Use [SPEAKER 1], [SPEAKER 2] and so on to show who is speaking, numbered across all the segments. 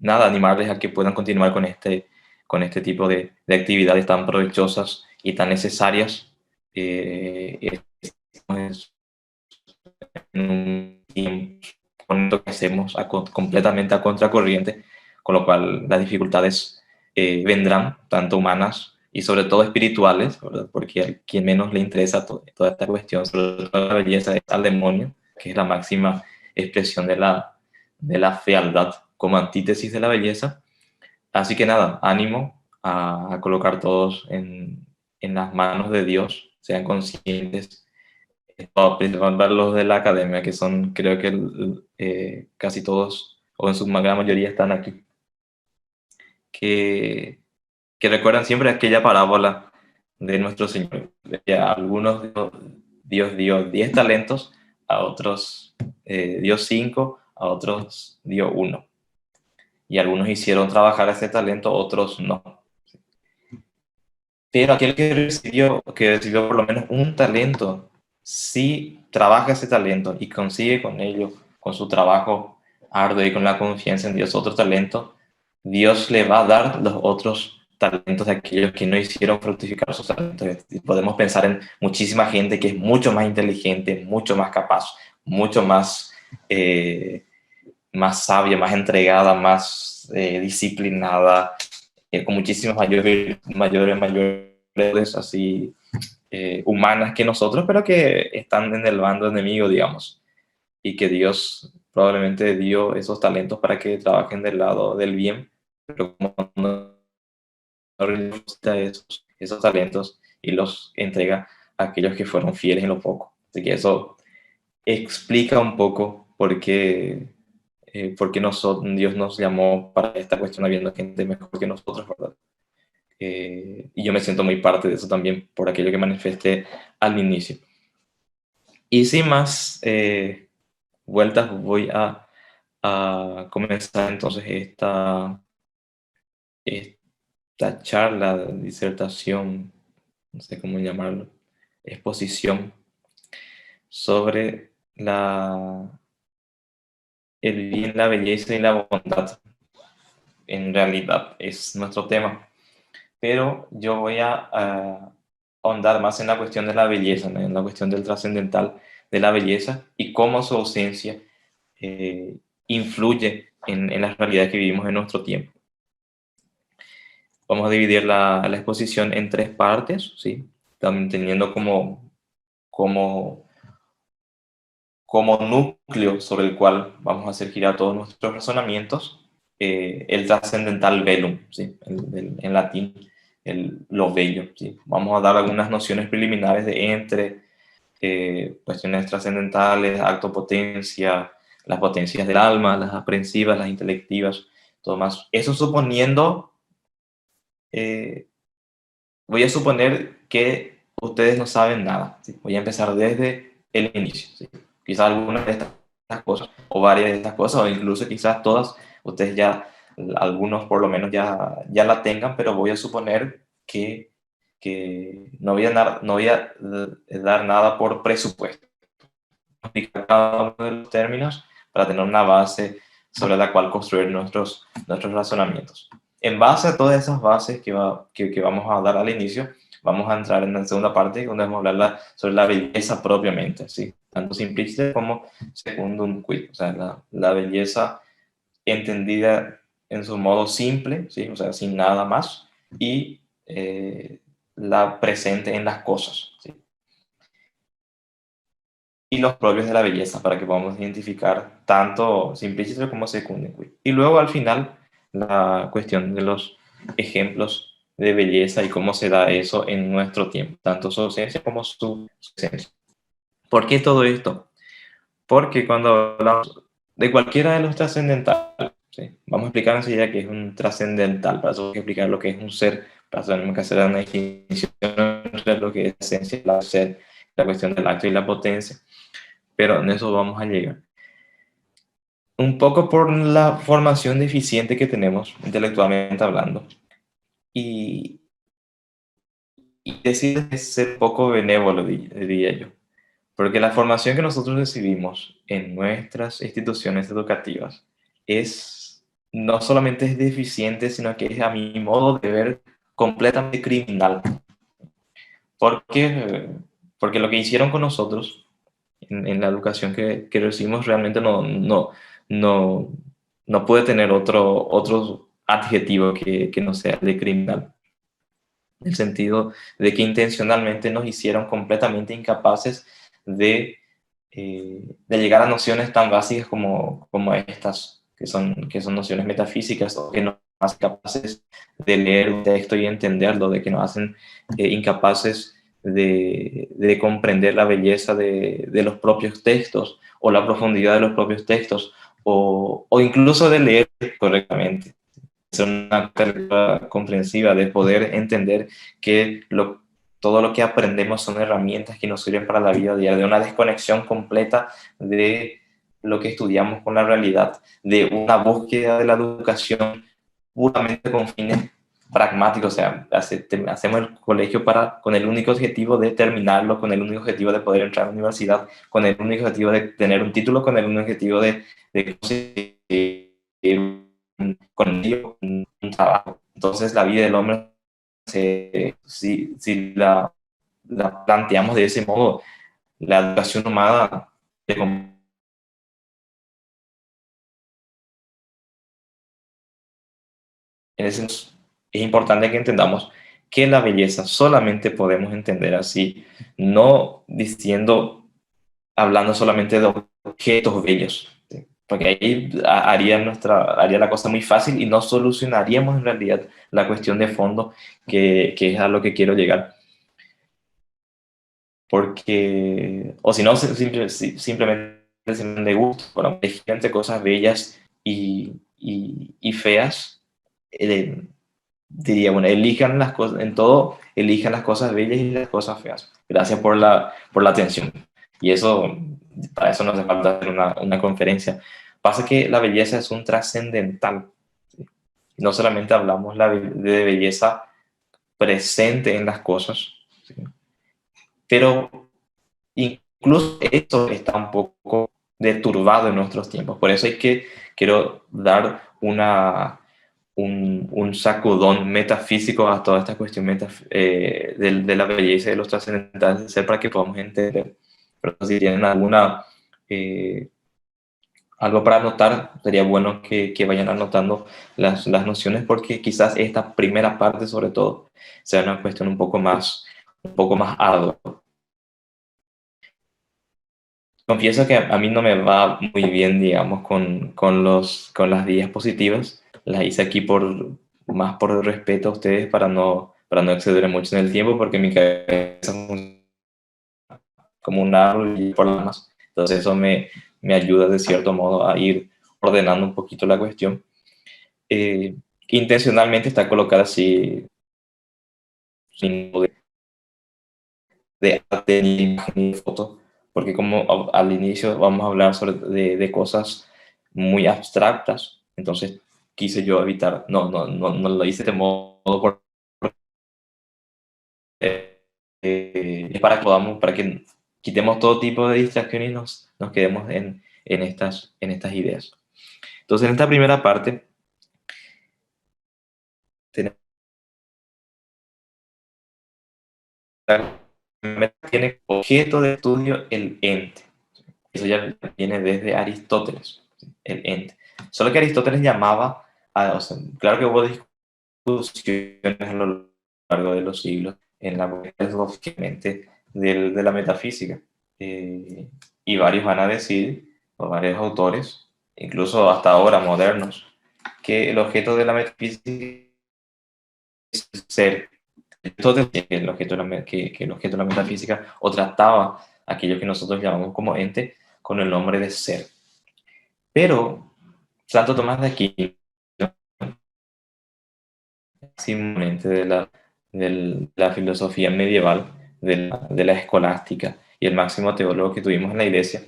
[SPEAKER 1] nada, animarles a que puedan continuar con este tipo de actividades tan provechosas y tan necesarias. Estamos en un tiempo que hacemos completamente a contracorriente, con lo cual las dificultades vendrán, tanto humanas y sobre todo espirituales, ¿verdad? Porque a quien menos le interesa toda esta cuestión, sobre todo la belleza, es al demonio, que es la máxima expresión de la fealdad como antítesis de la belleza. Así que nada, ánimo a colocar todos en las manos de Dios, sean conscientes, principalmente los de la academia, que son, creo que casi todos, o en su gran mayoría, están aquí, que, que recuerdan siempre aquella parábola de nuestro Señor. A algunos Dios dio 10 talentos, a otros dio 5, a otros dio uno. Y algunos hicieron trabajar ese talento, otros no. Pero aquel que recibió por lo menos un talento, si trabaja ese talento y consigue con ello, con su trabajo arduo y con la confianza en Dios, otro talento, Dios le va a dar los otros talentos de aquellos que no hicieron fructificar sus talentos. Podemos pensar en muchísima gente que es mucho más inteligente, mucho más capaz, mucho más, más sabia, más entregada, más disciplinada, con muchísimas mayores así humanas que nosotros, pero que están en el bando enemigo, digamos, y que Dios probablemente dio esos talentos para que trabajen del lado del bien, pero como no necesita esos talentos y los entrega a aquellos que fueron fieles en lo poco. Así que eso explica un poco por qué Dios nos llamó para esta cuestión habiendo gente mejor que nosotros, ¿verdad? Y yo me siento muy parte de eso también por aquello que manifesté al inicio. Y sin más vueltas, voy a comenzar entonces esta charla, disertación, no sé cómo llamarlo, exposición sobre el bien, la belleza y la bondad. En realidad es nuestro tema. Pero yo voy a ahondar más en la cuestión de la belleza, ¿no? En la cuestión del trascendental de la belleza y cómo su ausencia influye en las realidades que vivimos en nuestro tiempo. Vamos a dividir la exposición en tres partes, ¿sí? También teniendo como, como núcleo sobre el cual vamos a hacer girar todos nuestros razonamientos el trascendental velum, ¿sí? En latín, lo bello. ¿Sí? Vamos a dar algunas nociones preliminares de entre cuestiones trascendentales, actopotencia, las potencias del alma, las aprensivas, las intelectivas, todo más. Eso suponiendo, eh, voy a suponer que ustedes no saben nada. ¿Sí? Voy a empezar desde el inicio. ¿Sí? Quizás algunas de estas cosas, o varias de estas cosas, o incluso quizás todas, ustedes ya, algunos por lo menos ya la tengan, pero voy a suponer que no voy a dar nada por presupuesto. Explicar cada uno de los términos para tener una base sobre la cual construir nuestros razonamientos. En base a todas esas bases que vamos a dar al inicio, vamos a entrar en la segunda parte donde vamos a hablar sobre la belleza propiamente, ¿sí? Tanto simplista como secundum quid, o sea, la belleza entendida en su modo simple, ¿sí? O sea, sin nada más, y la presente en las cosas, ¿sí? Y los propios de la belleza para que podamos identificar tanto simpliciter como secundum quid. Y luego al final la cuestión de los ejemplos de belleza y cómo se da eso en nuestro tiempo, tanto su ausencia como su esencia. ¿Por qué todo esto? Porque cuando hablamos de cualquiera de los trascendentales, ¿sí? Vamos a explicar enseguida qué es un trascendental, para eso hay que explicar lo que es un ser, para eso tenemos que hacer una definición entre lo que es esencia, la ser, la cuestión del acto y la potencia, pero en eso vamos a llegar. Un poco por la formación deficiente que tenemos, intelectualmente hablando, y, y decir ser poco benévolo, diría yo. Porque la formación que nosotros recibimos en nuestras instituciones educativas es no solamente es deficiente, sino que es, a mi modo de ver, completamente criminal. Porque, porque lo que hicieron con nosotros en la educación que recibimos realmente no, no puede tener otro adjetivo que no sea de criminal. En el sentido de que intencionalmente nos hicieron completamente incapaces de llegar a nociones tan básicas como estas, que son nociones metafísicas, o que nos hacen capaces de leer un texto y entenderlo, de que nos hacen incapaces de comprender la belleza de los propios textos, o la profundidad de los propios textos, o incluso de leer correctamente. Ser una lectura comprensiva, de poder entender que todo lo que aprendemos son herramientas que nos sirven para la vida diaria, de una desconexión completa de lo que estudiamos con la realidad, de una búsqueda de la educación puramente con fines pragmáticos. O sea, hacemos el colegio con el único objetivo de terminarlo, con el único objetivo de poder entrar a la universidad, con el único objetivo de tener un título, con el único objetivo de conseguir con ello un trabajo. Entonces la vida del hombre, si la planteamos de ese modo, la educación humana, en ese, es importante que entendamos que la belleza solamente podemos entender así, no diciendo, hablando solamente de objetos bellos, ¿sí? Porque ahí haría la cosa muy fácil y no solucionaríamos en realidad la cuestión de fondo, que es a lo que quiero llegar. Porque, o si no, simplemente de gusto, bueno, hay gente, cosas bellas y feas, diría, bueno, elijan las cosas, en todo, elijan las cosas bellas y las cosas feas. Gracias por la atención. Y eso, para eso no hace falta hacer una conferencia. Pasa que la belleza es un trascendental, ¿sí? No solamente hablamos de belleza presente en las cosas, ¿sí? Pero incluso esto está un poco deturbado en nuestros tiempos. Por eso quiero dar un sacudón metafísico a toda esta cuestión de la belleza y de los trascendentales del ser, para que podamos entender. Pero si tienen eh, algo para anotar, sería bueno que vayan anotando las nociones, porque quizás esta primera parte, sobre todo, sea una cuestión un poco más ardua. Confieso que a mí no me va muy bien, digamos, con las diapositivas. Las hice aquí más por respeto a ustedes, para no exceder mucho en el tiempo, porque mi cabeza funciona como un árbol y por las más. Entonces eso me ayuda de cierto modo a ir ordenando un poquito la cuestión. Eh, Intencionalmente está colocada así, sin de arte, ni imagen, ni foto, porque como al inicio vamos a hablar de cosas muy abstractas, entonces quise yo evitar, no lo hice de modo es para que para que quitemos todo tipo de distracciones y nos quedemos en estas ideas. Entonces, en esta primera parte, tenemos, tiene objeto de estudio el ente. Eso ya viene desde Aristóteles, el ente. Solo que Aristóteles llamaba, o sea, claro que hubo discusiones a lo largo de los siglos en la lógicamente de la metafísica. Eh, y varios van a decir, o varios autores, incluso hasta ahora modernos, que el objeto de la metafísica es ser. Entonces, que el objeto que el objeto de la metafísica, o trataba aquello que nosotros llamamos como ente con el nombre de ser. Pero Santo Tomás de Aquino, simplemente de la filosofía medieval, de la escolástica, y el máximo teólogo que tuvimos en la iglesia,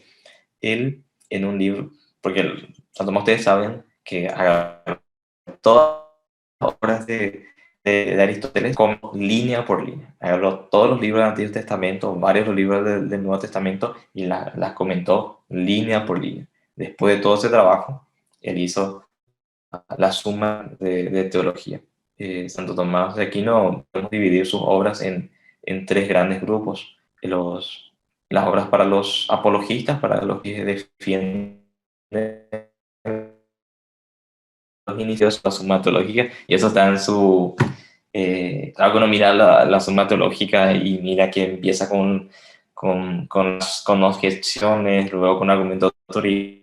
[SPEAKER 1] él en un libro, porque Santo Tomás, ustedes saben que agarró todas las obras de Aristóteles como línea por línea. Agarró todos los libros del Antiguo Testamento, varios libros del Nuevo Testamento, y las comentó línea por línea. Después de todo ese trabajo, él hizo la suma de teología. Santo Tomás de Aquino podemos dividir sus obras en tres grandes grupos. Las obras para los apologistas, para los que defienden los inicios de la suma teológica, y eso está en su... Claro, uno mira la suma teológica y mira que empieza con objeciones, luego con argumentos de autoridad,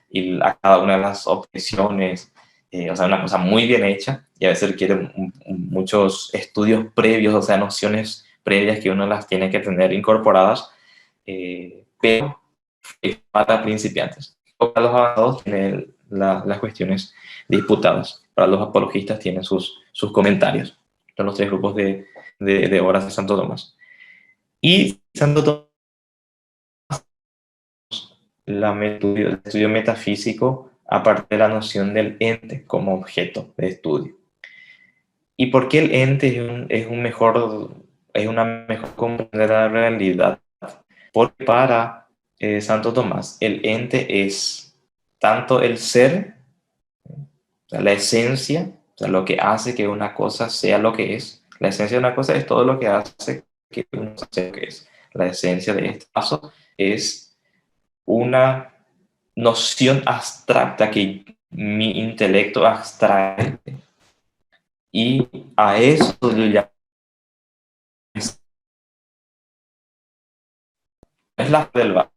[SPEAKER 1] y a cada una de las objeciones, o sea, una cosa muy bien hecha, y a veces requiere muchos estudios previos, o sea, nociones previas que uno las tiene que tener incorporadas, pero es para principiantes. Para los avanzados tienen las cuestiones disputadas, para los apologistas tienen sus comentarios. Son los tres grupos de obras de Santo Tomás. Y Santo Tomás, el estudio metafísico a partir de la noción del ente como objeto de estudio. ¿Y por qué el ente es una mejor comprensión de la realidad? Porque para Santo Tomás, el ente es tanto el ser, o sea, la esencia, o sea, lo que hace que una cosa sea lo que es. La esencia de una cosa es todo lo que hace que una cosa sea lo que es. La esencia de este caso es una noción abstracta que mi intelecto abstrae, y a eso yo llamo, es la del vaso.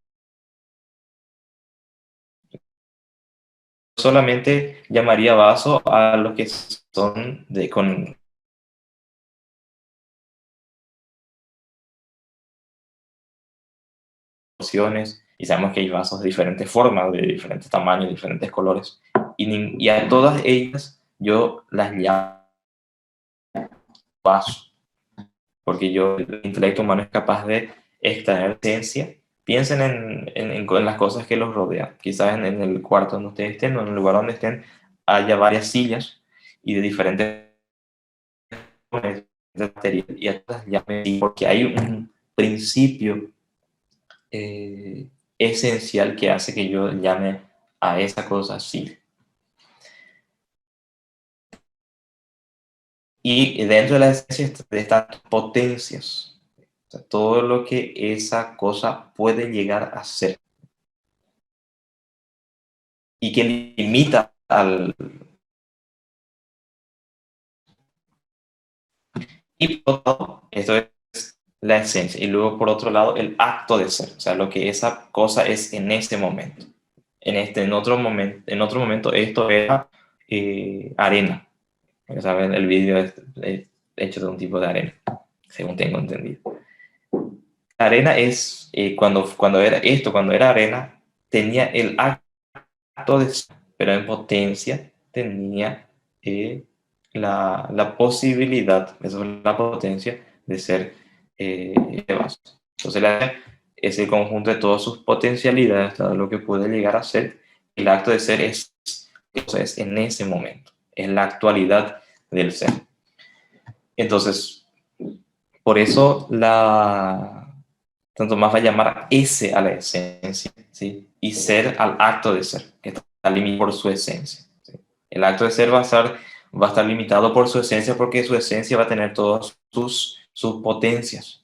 [SPEAKER 1] Solamente llamaría vaso a los que son con porciones, y sabemos que hay vasos de diferentes formas, de diferentes tamaños, de diferentes colores, y a todas ellas yo las llamo vaso, porque el intelecto humano es capaz de extraer esencia. Piensen en las cosas que los rodean. Quizás en el cuarto donde ustedes estén o en el lugar donde estén haya varias sillas y de diferentes materiales, y a todas llamen, porque hay un principio eh, esencial que hace que yo llame a esa cosa así. Y dentro de la esencia están potencias, o sea, todo lo que esa cosa puede llegar a ser y que limita al... Y por otro lado, esto es la esencia. Y luego, por otro lado, el acto de ser, o sea, lo que esa cosa es en este momento. En otro momento esto era arena. ¿Saben? El vídeo es hecho de un tipo de arena, según tengo entendido. La arena es, cuando era arena, tenía el acto de ser, pero en potencia tenía la posibilidad, eso es la potencia de ser vaso. Entonces la arena es el conjunto de todas sus potencialidades, todo lo que puede llegar a ser. El acto de ser es en ese momento, es la actualidad del ser. Entonces, por eso tanto más va a llamar ese a la esencia, ¿sí? Y ser al acto de ser, que está limitado por su esencia, ¿sí? El acto de ser va a estar limitado por su esencia, porque su esencia va a tener todas sus potencias.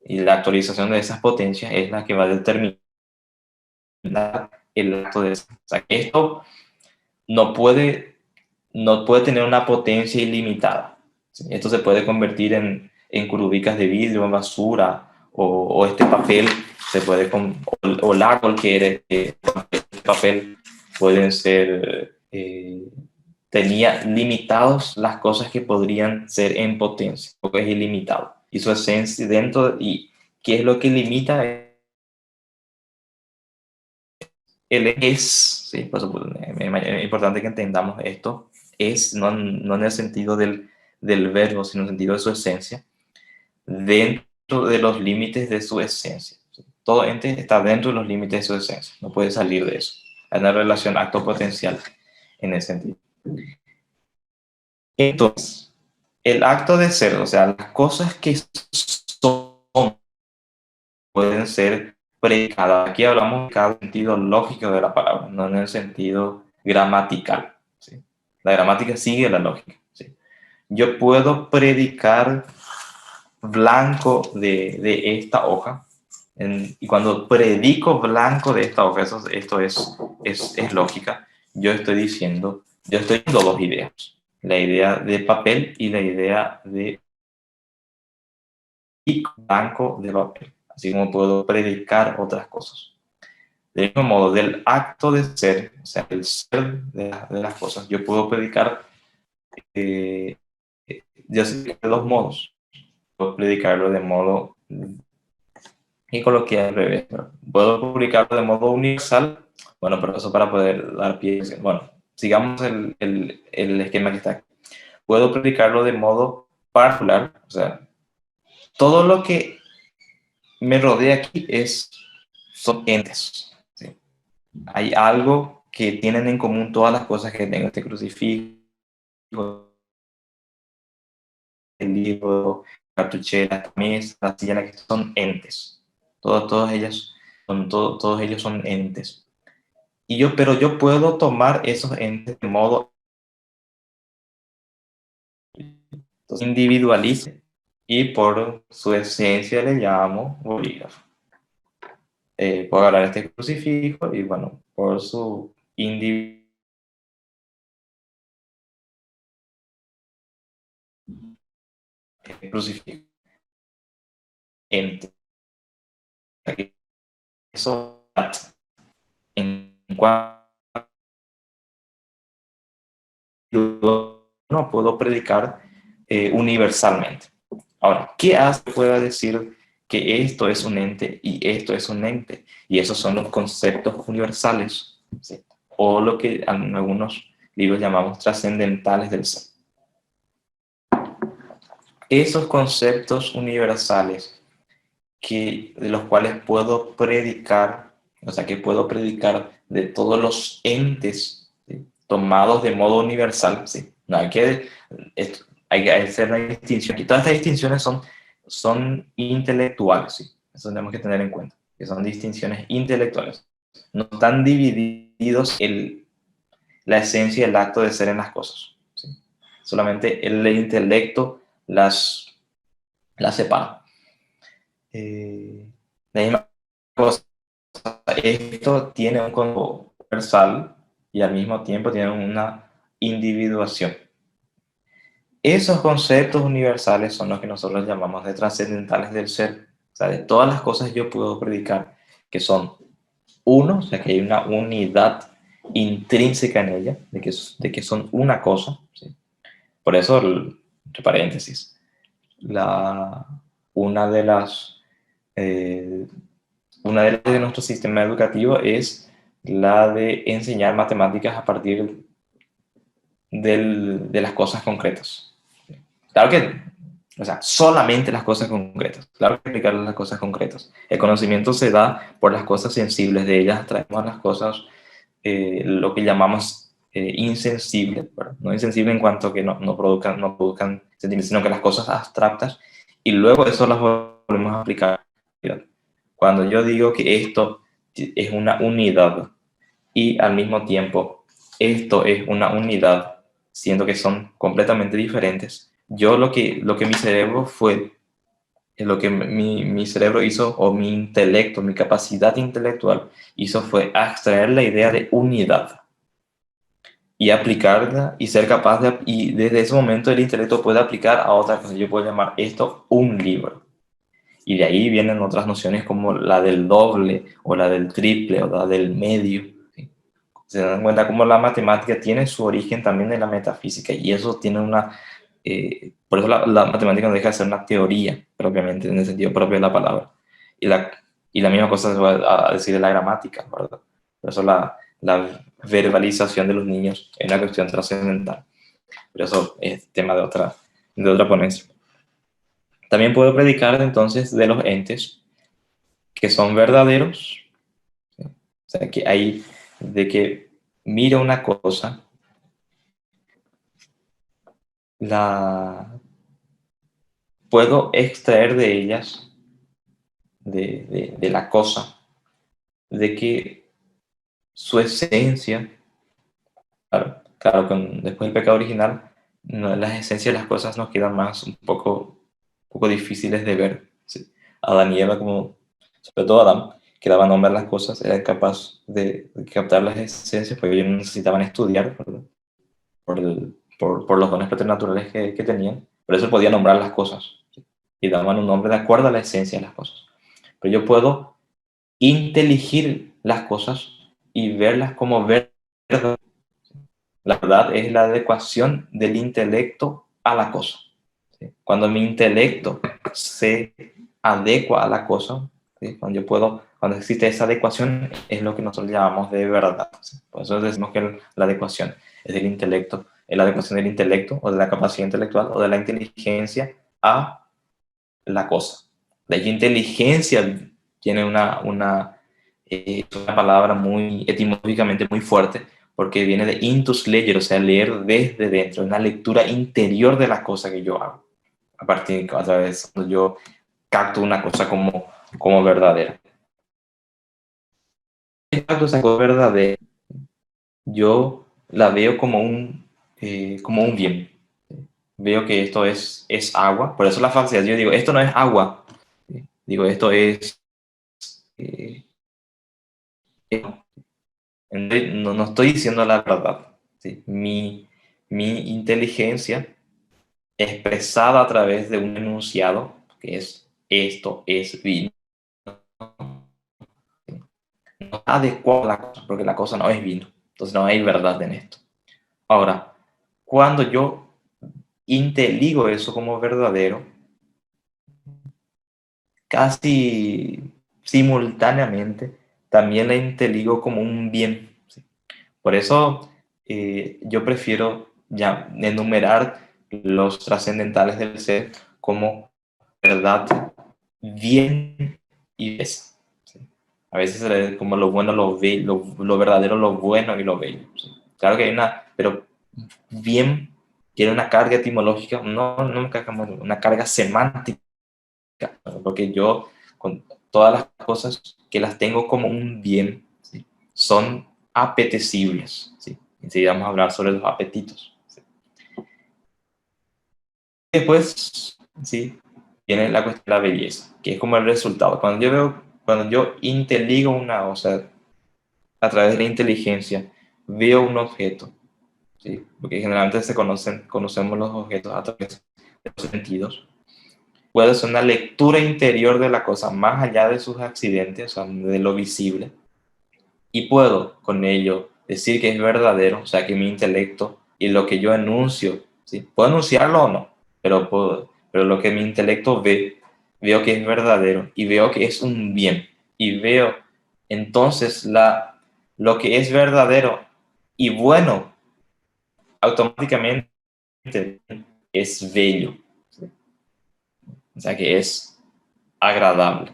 [SPEAKER 1] Y la actualización de esas potencias es la que va a determinar el acto de ser. O sea, que esto no puede, no puede tener una potencia ilimitada, ¿sí? Esto se puede convertir en curubicas de vidrio, en basura, o este papel se puede, o la cualquier este papel pueden ser, tenía limitados las cosas que podrían ser en potencia, porque es ilimitado. Y su esencia dentro, y ¿qué es lo que limita? El es, sí, por supuesto, es importante que entendamos esto, es no en el sentido del verbo, sino en el sentido de su esencia, dentro de los límites de su esencia. Todo ente está dentro de los límites de su esencia, no puede salir de eso. Hay una relación acto-potencial en ese sentido. Entonces, el acto de ser, o sea, las cosas que son, pueden ser predicadas. Aquí hablamos de cada sentido lógico de la palabra, no en el sentido gramatical, ¿sí? La gramática sigue la lógica, ¿sí? Yo puedo predicar blanco de esta hoja, y cuando predico blanco de esta hoja, esto es lógica, yo estoy dando dos ideas, la idea de papel y la idea de blanco de papel, así como puedo predicar otras cosas. Del mismo modo, del acto de ser, o sea, el ser de las cosas, yo puedo predicar, eh, ya sé de dos modos. Puedo predicarlo de modo, y coloquial al revés, ¿no? Puedo publicarlo de modo universal, bueno, pero eso para poder dar pie, bueno, sigamos el esquema que está aquí. Puedo predicarlo de modo particular, o sea, todo lo que me rodea aquí son entes, ¿sí? Hay algo que tienen en común todas las cosas que tengo, este crucifijo, el libro, la cartuchera, la mesa, la silla, que son entes. Todos ellos son entes. Pero yo puedo tomar esos entes de modo individualice y por su esencia le llamo bolígrafo. Puedo agarrar este crucifijo y bueno, por su individualidad crucifijo. Ente. Eso en cuanto no puedo predicar universalmente. Ahora, ¿qué hace que pueda decir que esto es un ente y esto es un ente? Y esos son los conceptos universales, ¿sí? O lo que en algunos libros llamamos trascendentales del ser. Esos conceptos universales de los cuales puedo predicar, o sea, que puedo predicar de todos los entes, ¿sí? Tomados de modo universal, ¿sí? No hay que hacer una distinción. Y todas estas distinciones son intelectuales, ¿sí? Eso tenemos que tener en cuenta, que son distinciones intelectuales. No están divididos la esencia y el acto de ser en las cosas, ¿sí? Solamente el intelecto las separa. La misma cosa, esto tiene un concepto universal y al mismo tiempo tiene una individuación. Esos conceptos universales son los que nosotros llamamos de trascendentales del ser. O sea, de todas las cosas yo puedo predicar que son uno, o sea, que hay una unidad intrínseca en ella, de que son una cosa, ¿sí? Por eso, entre paréntesis, la, una de las eh, una de nuestro sistema educativo es la de enseñar matemáticas a partir de las cosas concretas. Claro que, o sea, solamente las cosas concretas. Claro que explicar las cosas concretas. El conocimiento se da por las cosas sensibles, de ellas traemos las cosas, lo que llamamos insensibles, ¿verdad? No insensibles en cuanto a que no produzcan sentimientos, sino que las cosas abstractas, y luego eso las volvemos a aplicar. Cuando yo digo que esto es una unidad y al mismo tiempo esto es una unidad, siendo que son completamente diferentes, yo lo que mi cerebro fue, lo que mi cerebro hizo, o mi intelecto, mi capacidad intelectual hizo, fue extraer la idea de unidad y aplicarla y ser capaz y desde ese momento el intelecto puede aplicar a otra cosa. Yo puedo llamar esto un libro. Y de ahí vienen otras nociones como la del doble, o la del triple, o la del medio, ¿sí? Se dan cuenta cómo la matemática tiene su origen también en la metafísica, y eso tiene por eso la matemática no deja de ser una teoría, propiamente, en el sentido propio de la palabra. Y la misma cosa se va a decir de la gramática, ¿verdad? Por eso la verbalización de los niños es una cuestión trascendental. Pero eso es tema de otra ponencia. También puedo predicar entonces de los entes que son verdaderos, ¿sí? O sea, que hay, de que miro una cosa, la puedo extraer de ellas, de la cosa, de que su esencia Claro, claro, después del pecado original, las esencias de las cosas nos quedan más un poco difíciles de ver. ¿Sí? Adán y Eva, como, sobre todo Adán, que daba nombre a las cosas, era capaz de captar las esencias, porque ellos no necesitaban estudiar, ¿verdad? Por los dones preternaturales que tenían. Por eso podía nombrar las cosas, ¿sí? Y daban un nombre de acuerdo a la esencia de las cosas. Pero yo puedo inteligir las cosas y verlas como verdad. La verdad es la adecuación del intelecto a la cosa. ¿Sí? Cuando mi intelecto se adecua a la cosa, ¿sí? Cuando existe esa adecuación, es lo que nosotros llamamos de verdad. ¿Sí? Por eso decimos que la adecuación es del intelecto, es la adecuación del intelecto o de la capacidad intelectual o de la inteligencia a la cosa. De ahí inteligencia tiene una palabra muy etimológicamente muy fuerte, porque viene de intus leger, o sea, leer desde dentro, una lectura interior de la cosa que yo hago, a través cuando yo capto una cosa como verdadera. Si capto esa cosa verdadera, yo la veo como un bien. Veo que esto es agua, por eso la falsedad, yo digo, esto no es agua, digo, esto es eh, no estoy diciendo la verdad. ¿Sí? Mi inteligencia expresada a través de un enunciado, que es esto es vino, no adecuado a la cosa, porque la cosa no es vino. Entonces no hay verdad en esto. Ahora, cuando yo inteligo eso como verdadero, casi simultáneamente también la inteligo como un bien. ¿Sí? Por eso yo prefiero ya enumerar los trascendentales del ser como verdad, bien y belleza. ¿Sí? A veces como lo bueno, lo verdadero, lo bueno y lo bello. ¿Sí? Claro que hay pero bien tiene una carga etimológica, no una carga, una carga semántica, ¿no? Porque yo con todas las cosas que las tengo como un bien, ¿sí? Son apetecibles. ¿Sí? Enseguida vamos a hablar sobre los apetitos. ¿Sí? Después, sí, viene la cuestión de la belleza, que es como el resultado. Cuando yo inteligo o sea, a través de la inteligencia, veo un objeto, ¿sí? Porque generalmente conocemos los objetos a través de los sentidos. Puedo hacer una lectura interior de la cosa, más allá de sus accidentes, o sea, de lo visible, y puedo con ello decir que es verdadero, o sea, que mi intelecto y lo que yo enuncio, ¿sí? Puedo enunciarlo o no, pero lo que mi intelecto veo que es verdadero y veo que es un bien, y veo entonces lo que es verdadero y bueno, automáticamente es bello, ¿sí? O sea, que es agradable.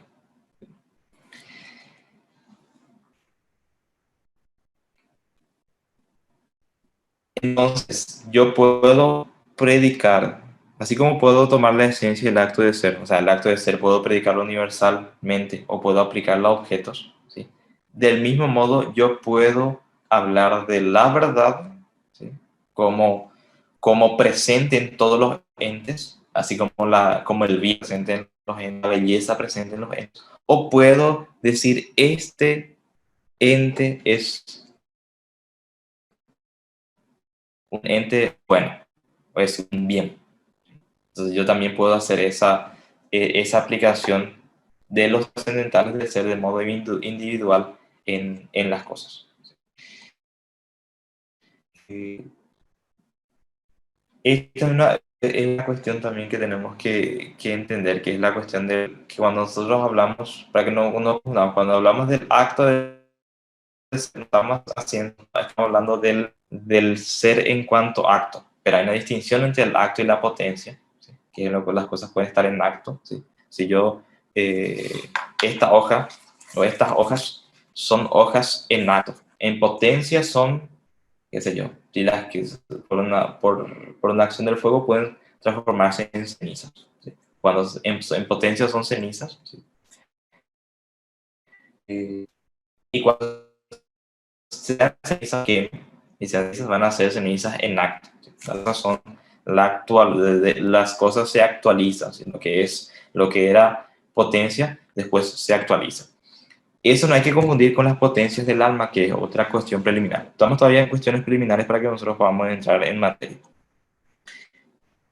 [SPEAKER 1] Entonces, yo puedo predicar, así como puedo tomar la esencia del acto de ser, o sea, el acto de ser puedo predicarlo universalmente o puedo aplicarlo a objetos, ¿sí? Del mismo modo, yo puedo hablar de la verdad, ¿sí? como, como presente en todos los entes, así como el bien presente en los entes, la belleza presente en los entes. O puedo decir, este ente es un ente bueno, o es un bien. Entonces yo también puedo hacer esa aplicación de los trascendentales del ser de modo individual en las cosas. Eh, Esta es una cuestión también que tenemos que entender, que es la cuestión de que cuando nosotros hablamos, para que no, cuando hablamos del acto de ser, estamos hablando del ser en cuanto acto, pero hay una distinción entre el acto y la potencia, ¿sí? Que es lo que las cosas pueden estar en acto, ¿sí? Si yo, esta hoja o estas hojas son hojas en acto, en potencia son, qué sé yo, si las que por una acción del fuego pueden transformarse en cenizas, ¿sí? Cuando en potencia son cenizas, ¿sí? Y cuando se dan cenizas, ¿qué? y cenizas van a ser cenizas en acto. La razón, las cosas se actualizan, ¿sí? Lo que era potencia, después se actualiza. Eso no hay que confundir con las potencias del alma, que es otra cuestión preliminar. Estamos todavía en cuestiones preliminares para que nosotros podamos entrar en materia.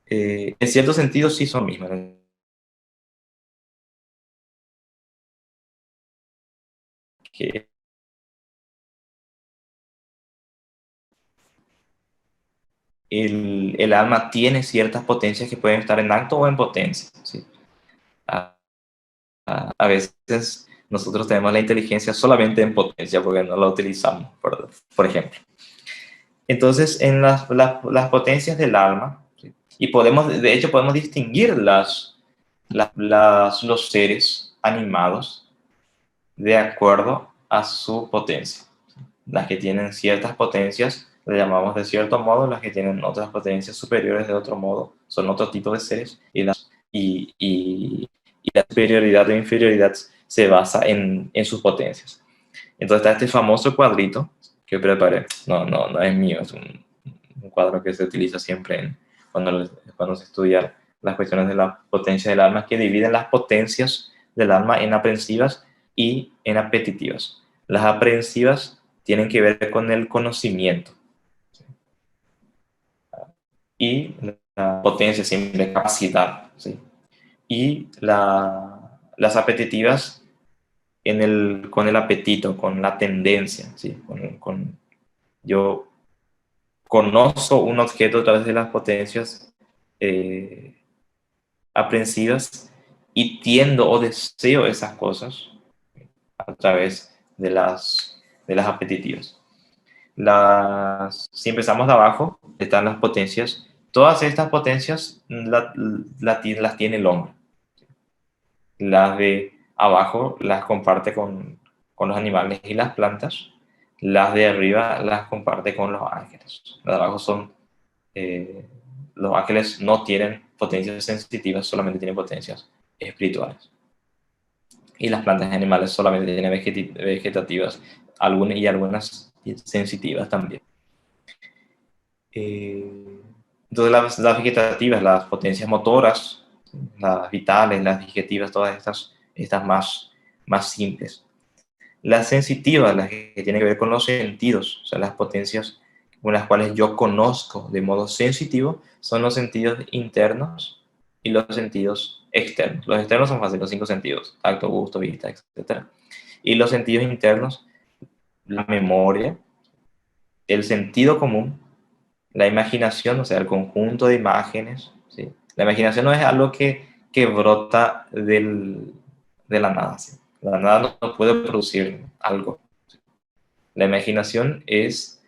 [SPEAKER 1] En cierto sentido, sí son mismas. Que el alma tiene ciertas potencias que pueden estar en acto o en potencia, ¿sí? A, a veces nosotros tenemos la inteligencia solamente en potencia porque no la utilizamos, por ejemplo. Entonces, en las potencias del alma, ¿sí? Y de hecho, podemos distinguir los seres animados de acuerdo a su potencia. Las que tienen ciertas potencias le llamamos de cierto modo, las que tienen otras potencias superiores de otro modo son otro tipo de seres, y la superioridad o inferioridad se basa en sus potencias. Entonces está este famoso cuadrito que preparé. No es mío, es un cuadro que se utiliza siempre cuando se estudia las cuestiones de la potencia del alma, que dividen las potencias del alma en aprensivas y en apetitivas. Las aprensivas tienen que ver con el conocimiento, ¿sí? Y la potencia siempre capacidad, ¿sí? Y las apetitivas con el apetito, con la tendencia, ¿sí? Yo conozco un objeto a través de las potencias eh, aprensivas y tiendo o deseo esas cosas a través de las apetitivas. Si empezamos de abajo, están las potencias. Todas estas potencias las tiene el hombre. Las de abajo las comparte con los animales y las plantas. Las de arriba las comparte con los ángeles. Las de abajo eh, los ángeles no tienen potencias sensitivas, solamente tienen potencias espirituales. Y las plantas y animales solamente tienen vegetativas, algunas sensitivas también. Entonces las vegetativas, las potencias motoras, las vitales, las digestivas, todas estas más simples. Las sensitivas, las que tienen que ver con los sentidos, o sea, las potencias con las cuales yo conozco de modo sensitivo, son los sentidos internos y los sentidos externos. Los externos son fáciles, los 5 sentidos: tacto, gusto, vista, etc. Y los sentidos internos, la memoria, el sentido común, la imaginación, o sea, el conjunto de imágenes, ¿sí? La imaginación no es algo que brota de la nada, ¿sí? La nada no puede producir algo. La imaginación es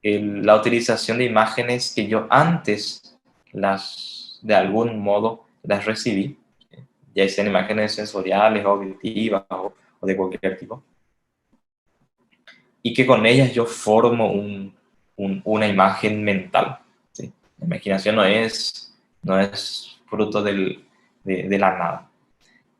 [SPEAKER 1] la utilización de imágenes que yo antes de algún modo las recibí, ¿sí? Ya sean imágenes sensoriales, auditivas o de cualquier tipo, y que con ellas yo formo una imagen mental, ¿sí? La imaginación no es fruto de la nada.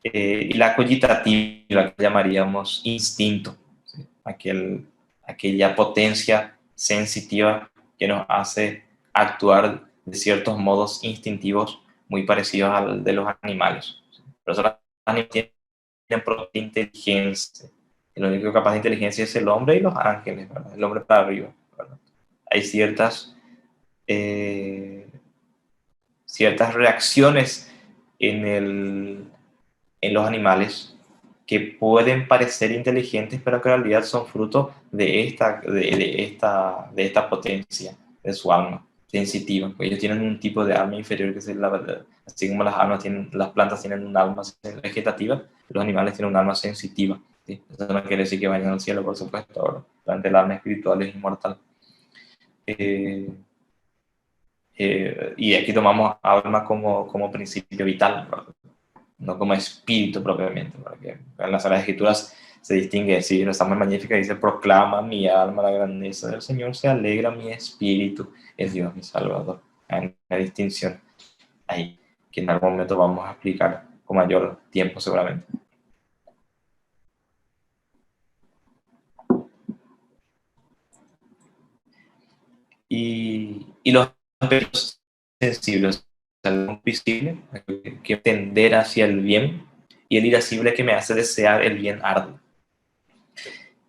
[SPEAKER 1] Y la cogitativa, que llamaríamos instinto, ¿sí? Aquella potencia sensitiva que nos hace actuar de ciertos modos instintivos muy parecidos al de los animales, ¿sí? Por eso los animales tienen propia inteligencia. El único capaz de inteligencia es el hombre y los ángeles, ¿verdad? El hombre para arriba, ¿verdad? Hay eh, ciertas reacciones en los animales que pueden parecer inteligentes, pero que en realidad son fruto de esta potencia de su alma sensitiva. Pues ellos tienen un tipo de alma inferior que es así como las plantas tienen un alma vegetativa, los animales tienen un alma sensitiva, ¿sí? Eso no quiere decir que vayan al cielo, por supuesto, ¿verdad? Durante el alma espiritual es inmortal. Eh, y aquí tomamos alma como principio vital, ¿verdad? No como espíritu propiamente, porque en las Sagradas Escrituras se distingue, si la Samuel Magnífica dice: proclama mi alma la grandeza del Señor, se alegra mi espíritu, es Dios mi Salvador. Hay una distinción ahí que en algún momento vamos a explicar con mayor tiempo seguramente. y los aspectos sensibles, el visible, que tender hacia el bien, y el irascible que me hace desear el bien arduo.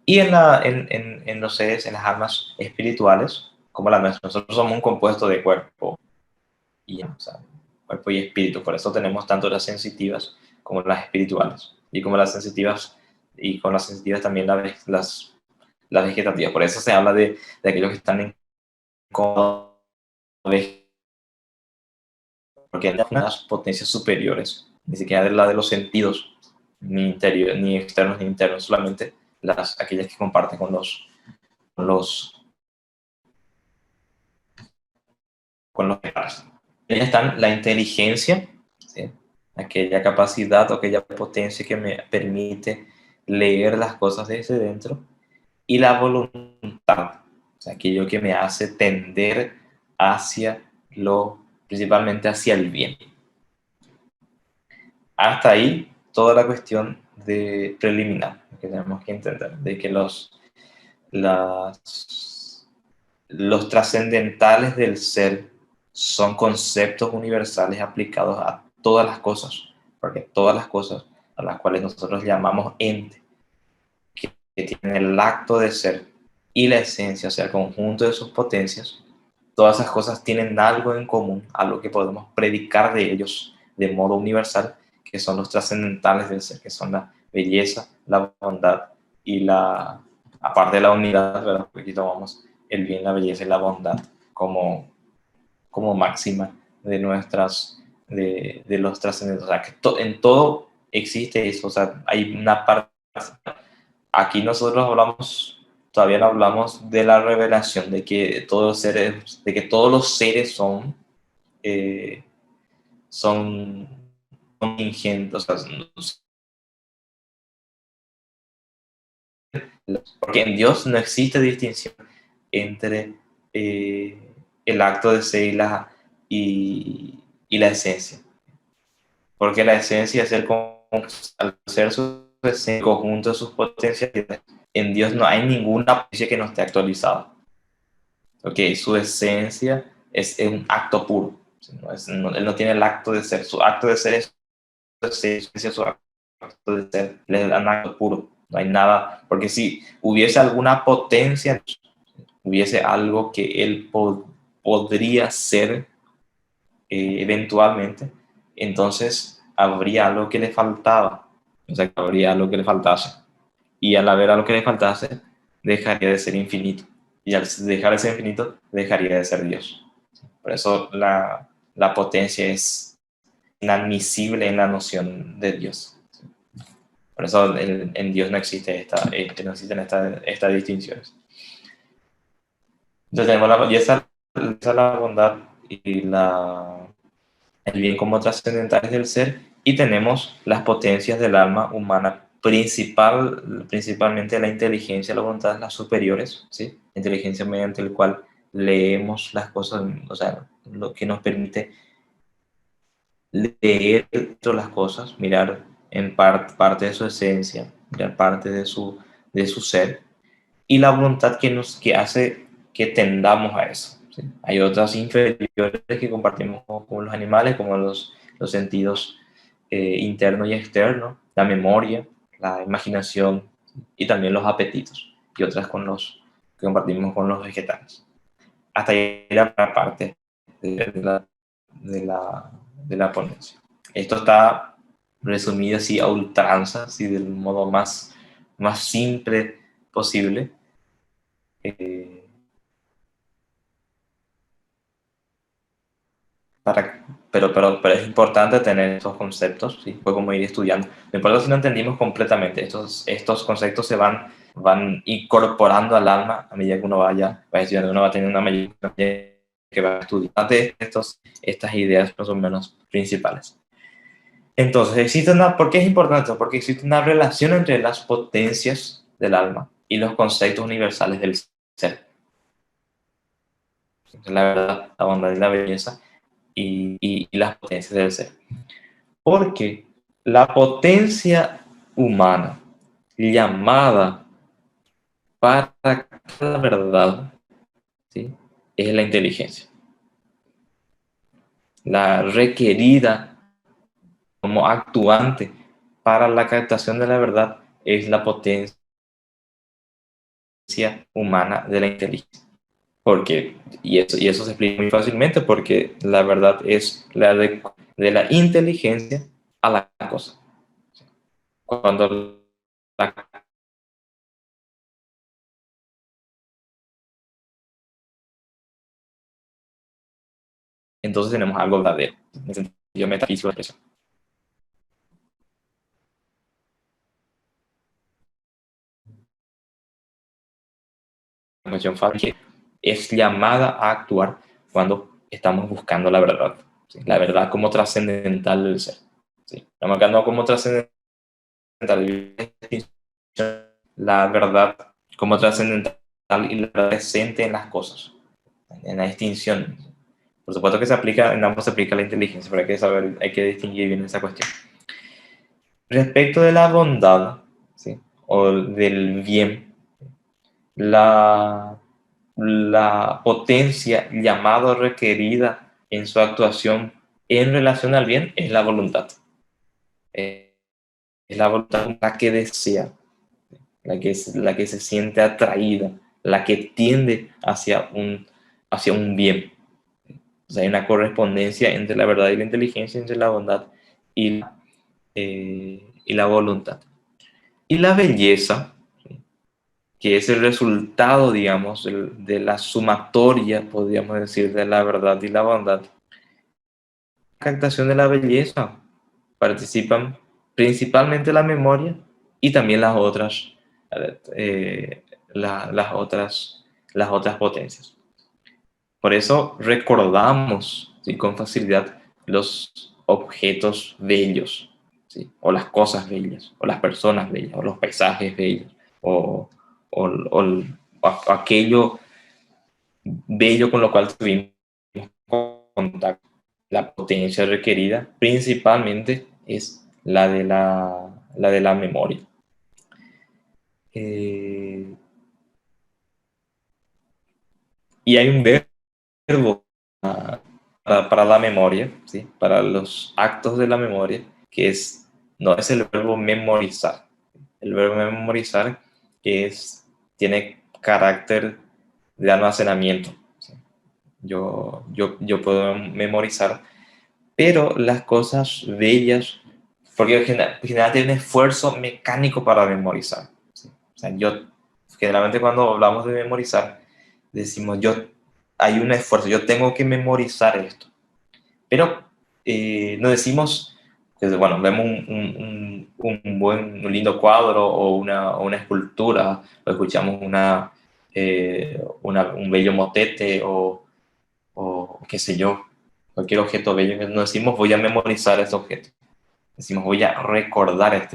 [SPEAKER 1] Y en los seres, en las almas espirituales, como la nuestra, nosotros somos un compuesto de cuerpo y, o sea, cuerpo y espíritu, por eso tenemos tanto las sensitivas como las espirituales, y como las sensitivas, y con las sensitivas también las vegetativas, por eso se habla de aquellos que están en porque hay unas potencias superiores, ni siquiera de la de los sentidos, ni interior, ni externos ni internos, solamente aquellas que comparten con los, con los demás. Ellas están la inteligencia, ¿sí? Aquella capacidad o aquella potencia que me permite leer las cosas desde dentro, y la voluntad, o sea, aquello que me hace tender hacia principalmente hacia el bien. Hasta ahí toda la cuestión de preliminar que tenemos que entender, de que los trascendentales del ser son conceptos universales aplicados a todas las cosas, porque todas las cosas a las cuales nosotros llamamos ente, que tienen el acto de ser y la esencia, o sea, el conjunto de sus potencias, todas esas cosas tienen algo en común, algo que podemos predicar de ellos de modo universal, que son los trascendentales del ser, que son la belleza, la bondad y aparte de la unidad, ¿verdad? Porque aquí tomamos el bien, la belleza y la bondad como máxima de los trascendentes. O sea, que en todo existe eso, o sea, hay una parte. Aquí nosotros todavía no hablamos de la revelación, de que todos los seres eh, son ingentes, o sea, porque en Dios no existe distinción entre el acto de ser y la esencia, porque la esencia es al ser su esencia, el conjunto de sus potencialidades. En Dios no hay ninguna potencia que no esté actualizada. Okay, su esencia es un acto puro. Él no tiene el acto de ser. Su acto de ser es su esencia, su acto de ser. Él es un acto puro. No hay nada. Porque si hubiese alguna potencia, hubiese algo que él podría ser eventualmente, entonces habría algo que le faltaba. O sea, que habría algo que le faltase. Y al haber algo que le faltase, dejaría de ser infinito. Y al dejar de ser infinito, dejaría de ser Dios. Por eso la potencia es inadmisible en la noción de Dios. Por eso en Dios no existe no existen estas distinciones. Entonces tenemos la bondad y el bien como trascendentales del ser, y tenemos las potencias del alma humana, principalmente la inteligencia, la voluntad, las superiores, ¿sí? La inteligencia mediante el cual leemos las cosas, o sea, lo que nos permite leer las cosas, mirar en parte de su esencia, mirar parte de su ser, y la voluntad que hace que tendamos a eso. ¿Sí? Hay otras inferiores que compartimos con los animales, como los sentidos interno y externo, la memoria, la imaginación y también los apetitos, y otras que compartimos con los vegetales. Hasta ahí la parte de la, de la, de la ponencia. Esto está resumido así a ultranza, así del modo más simple posible. Eh, pero es importante tener estos conceptos, ¿sí? Fue como ir estudiando. No importa si no entendimos completamente, estos conceptos van incorporando al alma a medida que uno vaya estudiando, uno va a tener una medida que va a estudiar de estas ideas más o menos principales. Entonces, ¿por qué es importante? Porque existe una relación entre las potencias del alma y los conceptos universales del ser. La verdad, la bondad y la belleza y las potencias del ser. Porque la potencia humana llamada para la verdad, ¿sí? es la inteligencia. La requerida como actuante para la captación de la verdad es la potencia humana de la inteligencia. Porque, y eso se explica muy fácilmente porque la verdad es de la inteligencia a la cosa. Cuando la, entonces tenemos algo verdadero, en el sentido metafísico de la expresión. La cuestión fácil es llamada a actuar cuando estamos buscando la verdad. ¿Sí? La verdad como trascendental del ser. ¿Sí? Estamos buscando como trascendental la verdad como trascendental y la presente en las cosas, en la distinción. Por supuesto que se aplica, en ambos se aplica la inteligencia, pero hay que saber, hay que distinguir bien esa cuestión. Respecto de la bondad, ¿sí? O del bien, la, la potencia llamada o requerida en su actuación en relación al bien es la voluntad. Es la voluntad la que desea, la que se siente atraída, la que tiende hacia un bien. O sea, hay una correspondencia entre la verdad y la inteligencia, entre la bondad y la voluntad. Y la belleza, que es el resultado, digamos, de la sumatoria, podríamos decir, de la verdad y la bondad. La captación de la belleza participan principalmente la memoria y también eh, las otras potencias. Por eso recordamos, ¿sí?, con facilidad los objetos bellos, ¿sí?, o las cosas bellas, o las personas bellas, o los paisajes bellos, o, o aquello bello con lo cual tuvimos contacto. La potencia requerida principalmente es la de la memoria. Eh, y hay un verbo para la memoria, ¿sí?, para los actos de la memoria, que no es el verbo memorizar. El verbo memorizar tiene carácter de almacenamiento. ¿Sí? Yo puedo memorizar, pero las cosas bellas, porque generalmente hay un esfuerzo mecánico para memorizar. ¿Sí? O sea, generalmente cuando hablamos de memorizar, decimos, hay un esfuerzo, yo tengo que memorizar esto. Pero no decimos, que, bueno, vemos un lindo cuadro o una escultura, o escuchamos un bello motete o qué sé yo, cualquier objeto bello, no decimos voy a memorizar este objeto, decimos voy a recordar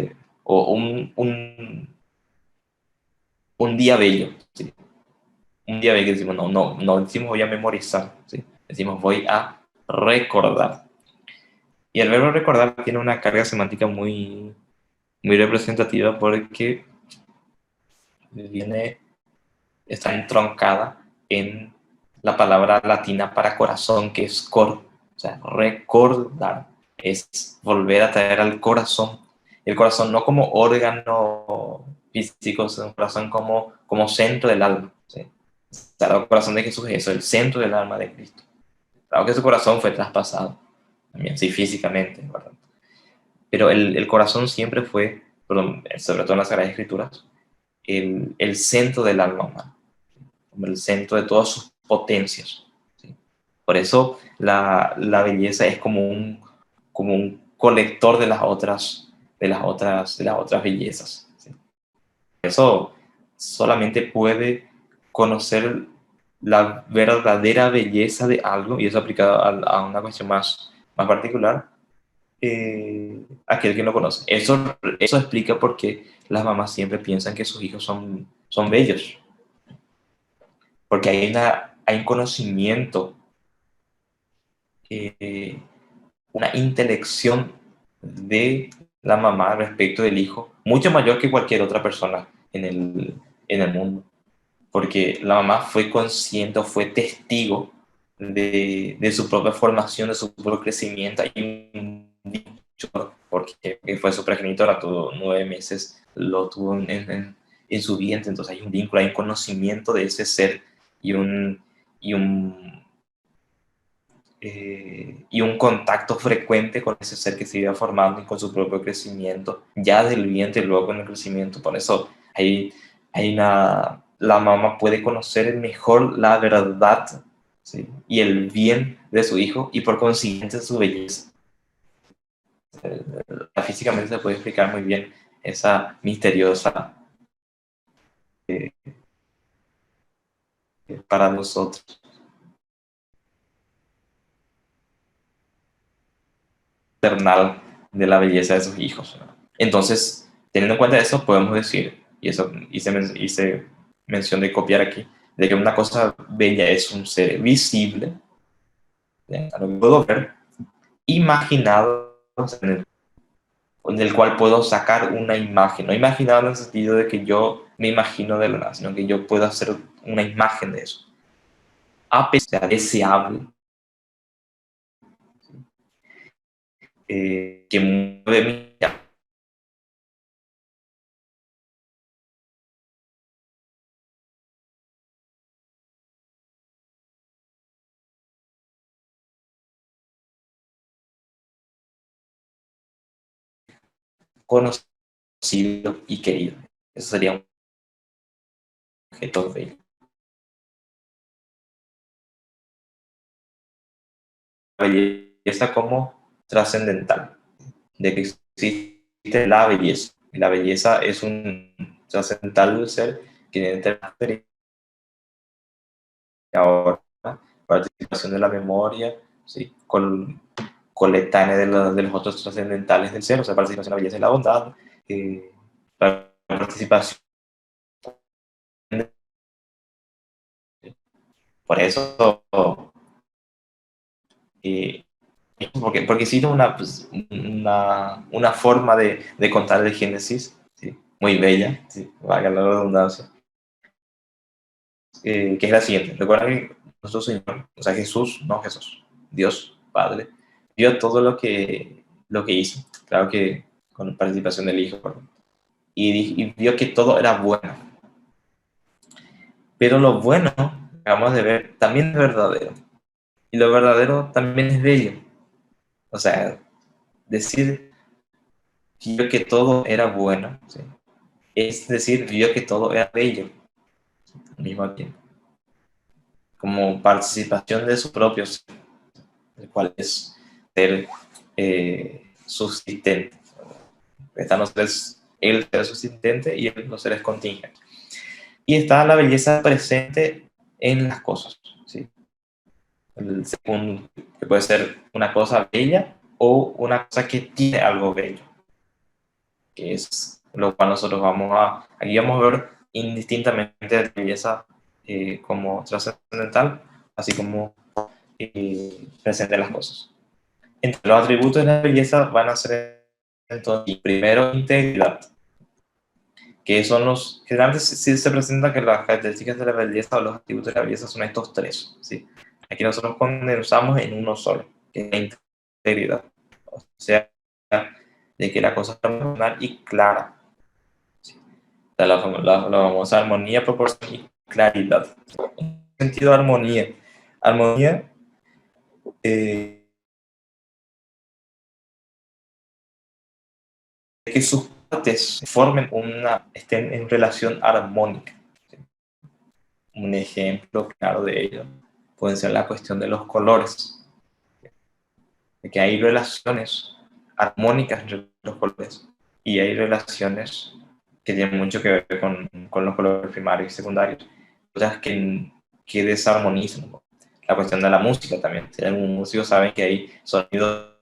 [SPEAKER 1] o un día bello, ¿sí? Un día bello decimos, no decimos voy a memorizar, ¿sí? Decimos voy a recordar. Y el verbo recordar tiene una carga semántica muy representativa porque está entroncada en la palabra latina para corazón, que es cor. O sea, recordar es volver a traer al corazón. El corazón no como órgano físico, sino el corazón como centro del alma. ¿Sí? El corazón de Jesús es eso, el centro del alma de Cristo. Claro que su corazón fue traspasado, también, sí, físicamente, ¿verdad? Pero el corazón siempre fue, sobre todo en las Sagradas Escrituras, el centro del alma humana, como el centro de todas sus potencias. ¿Sí? Por eso la belleza es como un colector de las otras bellezas. ¿Sí? Por eso solamente puede conocer la verdadera belleza de algo, y eso aplicado a una cuestión más particular, aquel que no conoce. Eso explica por qué las mamás siempre piensan que sus hijos son bellos, porque hay un conocimiento, eh, una intelección de la mamá respecto del hijo, mucho mayor que cualquier otra persona en el mundo. porque la mamá fue consciente, fue testigo de su propia formación, de su propio crecimiento. Hay un dicho, porque fue su progenitora, tuvo 9 meses, lo tuvo en su vientre, entonces hay un vínculo, hay un conocimiento de ese ser y un contacto frecuente con ese ser que se iba formando y con su propio crecimiento, ya del vientre y luego con el crecimiento. Por eso la mamá puede conocer mejor la verdad, ¿sí? Y el bien de su hijo y por consiguiente su belleza. Físicamente se puede explicar muy bien esa misteriosa eh, para nosotros, eternal de la belleza de sus hijos, ¿no? Entonces, teniendo en cuenta eso, podemos decir, y eso hice mención de copiar aquí, de que una cosa bella es un ser visible, ¿ya? A lo que puedo ver, imaginado, en el cual puedo sacar una imagen, no imaginado en el sentido de que yo me imagino de la nada, sino que yo puedo hacer una imagen de eso, a pesar de deseable, que mueve mi conocido y querido. Eso sería un objeto bello. La belleza como trascendental, de que existe la belleza. Y la belleza es un trascendental del ser que tiene experiencia ahora, participación de la memoria, ¿sí? Coletánea de los otros trascendentales del ser, o sea, participación de la belleza y la bondad, la participación. Por eso, eh, porque existe una forma de contar el Génesis, ¿sí? Muy bella, ¿sí? Valga la redundancia, que es la siguiente. Recuerda que nuestro Señor, o sea, Jesús, no Jesús, Dios Padre, vio todo lo que hizo, claro que con participación del Hijo, y vio que todo era bueno. Pero lo bueno, acabamos de ver, también es verdadero. Y lo verdadero también es bello. O sea, decir vio que todo era bueno, ¿sí? Es decir, vio que todo era bello al mismo tiempo, como participación de su propio ser, el cual es ser subsistente. Están los tres, el ser subsistente y los seres contingentes. Y está la belleza presente en las cosas, ¿sí? El segundo, que puede ser una cosa bella o una cosa que tiene algo bello, que es lo cual nosotros aquí vamos a ver indistintamente la belleza como trascendental, así como presente en las cosas. Entre los atributos de la belleza van a ser entonces, primero, integridad, que son generalmente sí se presenta que las características de la belleza o los atributos de la belleza son estos tres, ¿sí? Aquí nosotros condensamos en uno solo, que es la integridad, o sea, de que la cosa está funcional y clara, ¿sí? La famosa armonía, proporción y claridad. En sentido de armonía eh, que sus partes estén en relación armónica. ¿Sí? Un ejemplo claro de ello puede ser la cuestión de los colores, de que hay relaciones armónicas entre los colores y hay relaciones que tienen mucho que ver con los colores primarios y secundarios, cosas que desarmonizan. La cuestión de la música también. Si algún músico saben que hay sonidos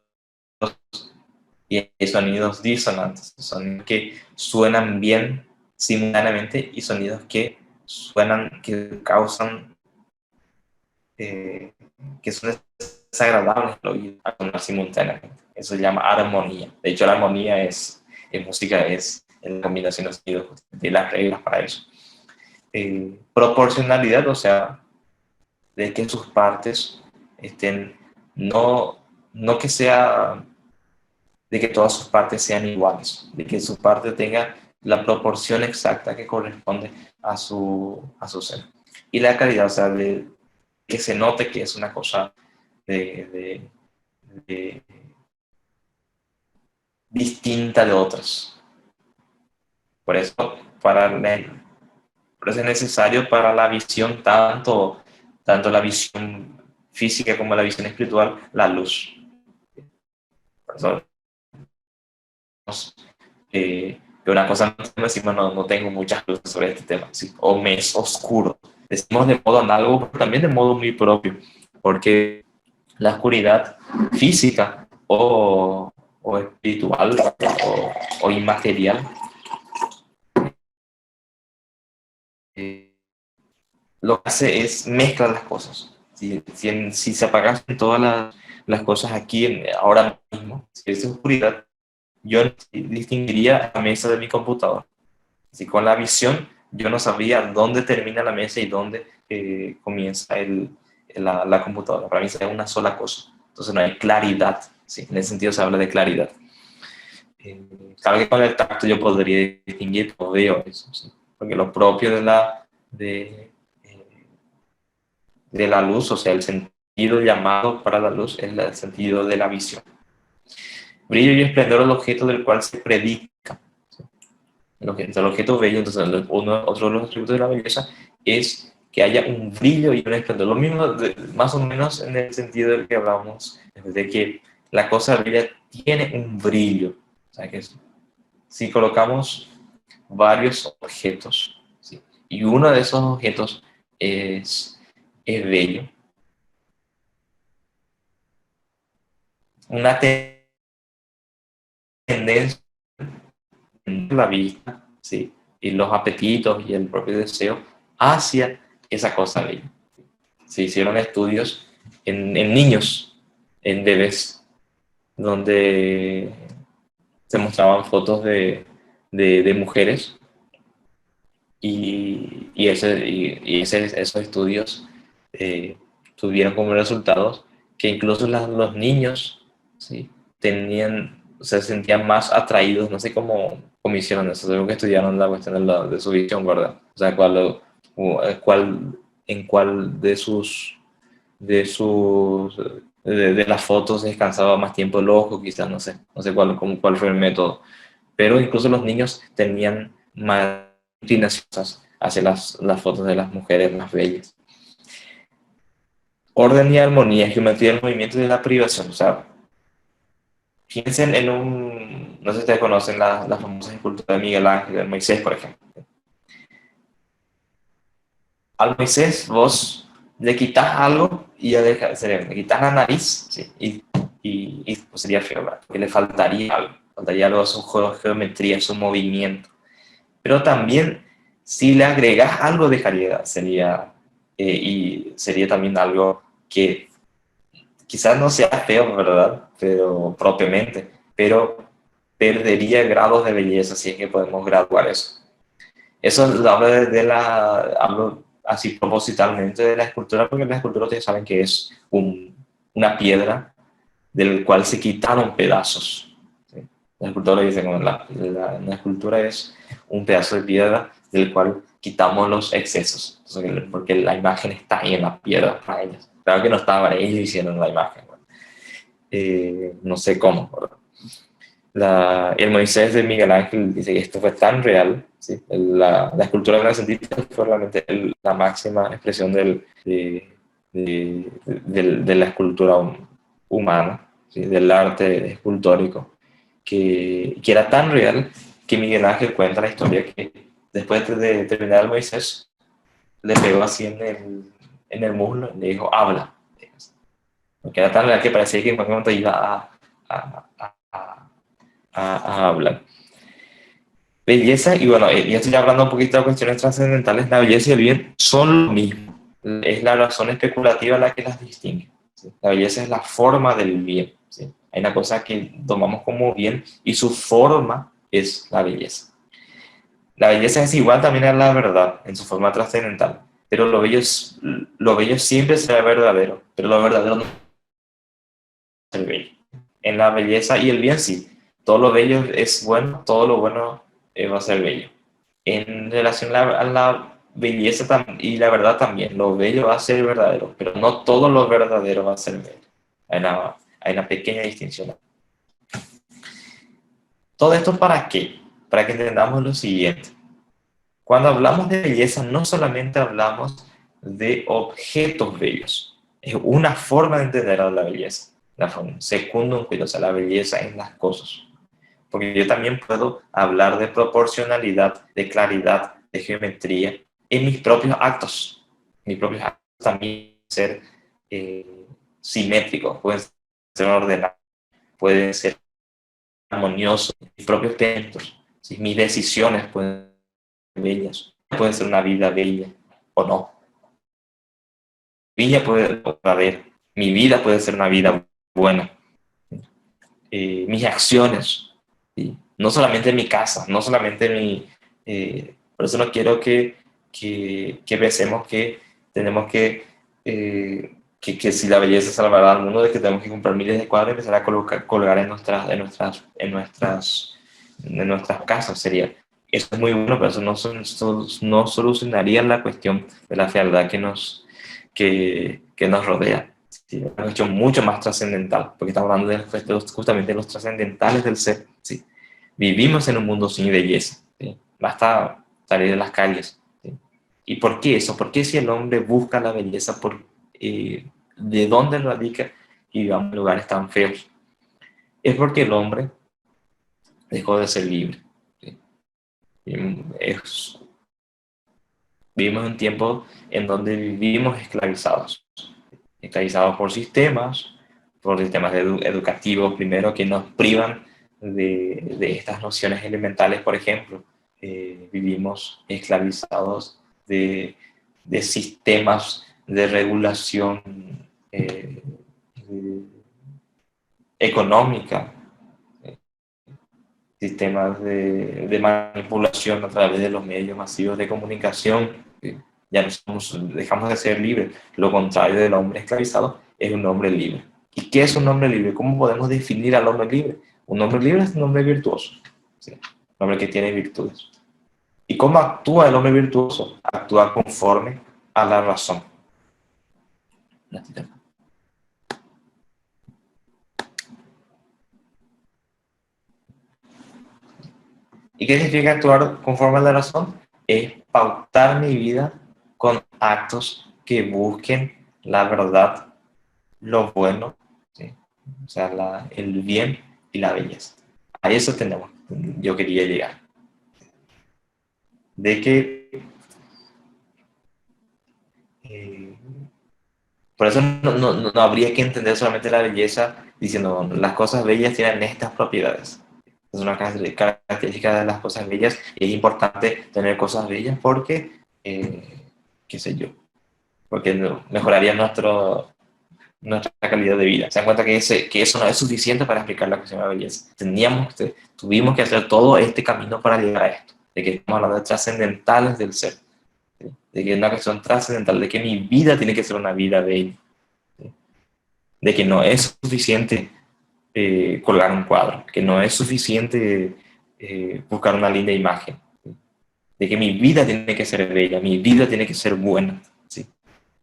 [SPEAKER 1] y hay sonidos disonantes, sonidos que suenan bien simultáneamente y sonidos que que causan, que son desagradables al oído a sonar simultáneamente. Eso se llama armonía. De hecho, la armonía en música es en combinación de sonidos, de las reglas para eso. proporcionalidad, o sea, de que sus partes estén, no, no que sea, de que todas sus partes sean iguales, de que su parte tenga la proporción exacta que corresponde a su ser. Y la calidad, o sea, de que se note que es una cosa de, de, distinta de otras. Por eso, para por eso es necesario para la visión, tanto la visión física como la visión espiritual, la luz. Por eso, que una cosa no decimos, no tengo muchas luces sobre este tema, ¿sí? O me es oscuro. Decimos de modo análogo, pero también de modo muy propio, porque la oscuridad física o espiritual o inmaterial eh, lo que hace es mezclar las cosas. Si se apagasen todas las cosas aquí, ahora mismo, si es oscuridad, yo distinguiría la mesa de mi computador. Si con la visión yo no sabría dónde termina la mesa y dónde comienza la computadora. Para mí sería una sola cosa. Entonces no hay claridad. ¿Sí? En ese sentido se habla de claridad. Claro que con el tacto yo podría distinguir, pero veo eso. ¿Sí? Porque lo propio de la luz, o sea, el sentido llamado para la luz es el sentido de la visión. Brillo y esplendor es el objeto del cual se predica. El objeto bello, entonces otro de los atributos de la belleza es que haya un brillo y un esplendor. Lo mismo, más o menos en el sentido del que hablamos, de que la cosa bella tiene un brillo. O sea, que si colocamos varios objetos, ¿sí? Y uno de esos objetos es bello, una tendencia en la vista, ¿sí? Y los apetitos y el propio deseo hacia esa cosa bella. Se hicieron estudios en niños, en bebés, donde se mostraban fotos de mujeres esos estudios tuvieron como resultados que incluso los niños, ¿sí? Se sentían más atraídos, no sé cómo hicieron eso, seguro que estudiaron la cuestión de su visión, ¿verdad? O sea, en cuál de las fotos descansaba más tiempo el ojo, quizás, no sé cuál fue el método, pero incluso los niños tenían más inclinaciones hacia las fotos de las mujeres más bellas. Orden y armonía, geometría del movimiento y de la privación. O sea, piensen no sé si ustedes conocen la famosa escultura de Miguel Ángel, de Moisés, por ejemplo. Al Moisés vos le quitas algo y ya le quitas la nariz, ¿sí? y pues sería feo, ¿verdad? Porque le faltaría algo a su geometría, a su movimiento. Pero también si le agregas algo de calidad, y sería también algo que quizás no sea feo, ¿verdad? Pero propiamente, pero perdería grados de belleza si es que podemos graduar eso. Eso hablo hablo así propositalmente de la escultura, porque la escultura ustedes saben que es una piedra del cual se quitaron pedazos. ¿Sí? La escultura dice, como la escultura es un pedazo de piedra del cual quitamos los excesos, porque la imagen está ahí en la piedra para ellos. Claro que no estaba ellos hicieron la imagen. No sé cómo. El Moisés de Miguel Ángel dice que esto fue tan real. ¿Sí? La escultura renacentista fue realmente la máxima expresión de la escultura humana, ¿sí? Del arte escultórico, que era tan real que Miguel Ángel cuenta la historia que después de terminar el Moisés, le pegó así en el muslo y le dijo, habla. Porque era tan real que parecía que en cualquier momento iba a, a, a, a hablar. Belleza, y bueno, ya estoy hablando un poquito de cuestiones trascendentales, la belleza y el bien son lo mismo. Es la razón especulativa la que las distingue. ¿Sí? La belleza es la forma del bien. ¿Sí? Hay una cosa que tomamos como bien y su forma es la belleza. La belleza es igual también a la verdad en su forma trascendental, pero lo bello siempre será verdadero, pero lo verdadero no es el bello. En la belleza y el bien sí, todo lo bello es bueno, todo lo bueno va a ser bello. En relación a la belleza y la verdad también, lo bello va a ser verdadero, pero no todo lo verdadero va a ser bello. Hay una pequeña distinción. ¿Todo esto para qué? Para que entendamos lo siguiente. Cuando hablamos de belleza, no solamente hablamos de objetos bellos. Es una forma de entender a la belleza. La forma secundum, o sea, la belleza en las cosas. Porque yo también puedo hablar de proporcionalidad, de claridad, de geometría en mis propios actos. Mis propios actos también pueden ser simétricos, pueden ser ordenados, pueden ser armoniosos, mis propios pensamientos, ¿sí? Mis decisiones pueden ser bellas, puede ser una vida bella o no. Vida puede haber, mi vida puede ser una vida buena. Mis acciones, ¿sí? No solamente mi casa, no solamente mi... por eso no quiero que pensemos que tenemos que si la belleza salvará al mundo, de que tenemos que comprar miles de cuadros y empezar a colgar en nuestras casas, sería. Eso es muy bueno, pero eso no solucionaría la cuestión de la fealdad que nos rodea. Sí, una cuestión mucho más trascendental, porque estamos hablando justamente de los trascendentales del ser. ¿Sí? Vivimos en un mundo sin belleza. ¿Sí? Basta salir de las calles. ¿Sí? ¿Y por qué eso? ¿Por qué si el hombre busca la belleza, de dónde radica y vivamos en lugares tan feos? Es porque el hombre dejó de ser libre. ¿Sí? Es, vivimos un tiempo en donde vivimos esclavizados por sistemas educativos primero que nos privan de estas nociones elementales, por ejemplo. Vivimos esclavizados de sistemas de regulación de, económica, sistemas de manipulación a través de los medios masivos de comunicación. Ya dejamos de ser libres. Lo contrario del hombre esclavizado es un hombre libre. ¿Y qué es un hombre libre? ¿Cómo podemos definir al hombre libre? Un hombre libre es un hombre virtuoso, ¿sí? Un hombre que tiene virtudes. ¿Y cómo actúa el hombre virtuoso? Actúa conforme a la razón. ¿Y qué significa actuar conforme a la razón? Es pautar mi vida con actos que busquen la verdad, lo bueno, ¿sí? O sea, el bien y la belleza. A eso yo quería llegar. De que, eh, por eso no habría que entender solamente la belleza diciendo las cosas bellas tienen estas propiedades. Es una característica de las cosas bellas y es importante tener cosas bellas porque, qué sé yo, porque mejoraría nuestra calidad de vida. Se dan cuenta que eso no es suficiente para explicar la cuestión de la belleza. Tuvimos que hacer todo este camino para llegar a esto, de que estamos hablando de trascendentales del ser, ¿sí? De que es una cuestión trascendental, de que mi vida tiene que ser una vida bella, ¿sí? De que no es suficiente colgar un cuadro, que no es suficiente buscar una linda imagen, ¿sí? De que mi vida tiene que ser bella, mi vida tiene que ser buena.